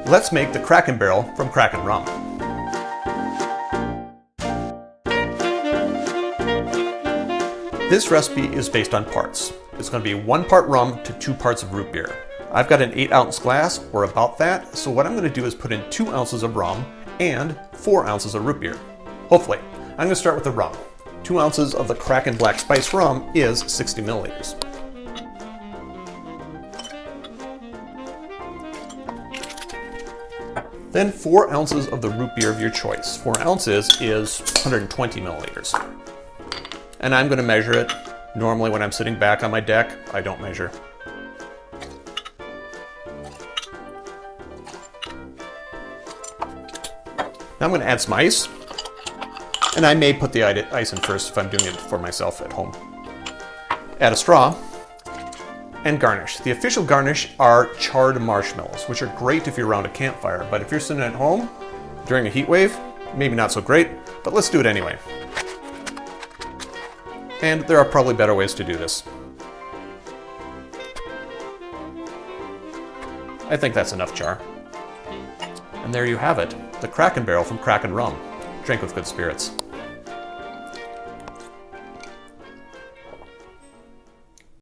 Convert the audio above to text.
Let's make the Kraken Barrel from Kraken Rum. This recipe is based on parts. It's going to be 1 part rum to 2 parts of root beer. I've got an 8-ounce glass, or about that, so what I'm going to do is put in 2 ounces of rum and 4 ounces of root beer. Hopefully. I'm going to start with the rum. 2 ounces of the Kraken Black Spiced Rum is 60 milliliters. Then 4 ounces of the root beer of your choice. 4 ounces is 120 milliliters. And I'm going to measure it. Normally when I'm sitting back on my deck, I don't measure. Now I'm going to add some ice. And I may put the ice in first if I'm doing it for myself at home. Add a straw and garnish. The official garnish are charred marshmallows, which are great if you're around a campfire, but if you're sitting at home during a heat wave, maybe not so great, but let's do it anyway. And there are probably better ways to do this. I think that's enough char. And there you have it, the Kraken Barrel from Kraken Rum. Drink with good spirits.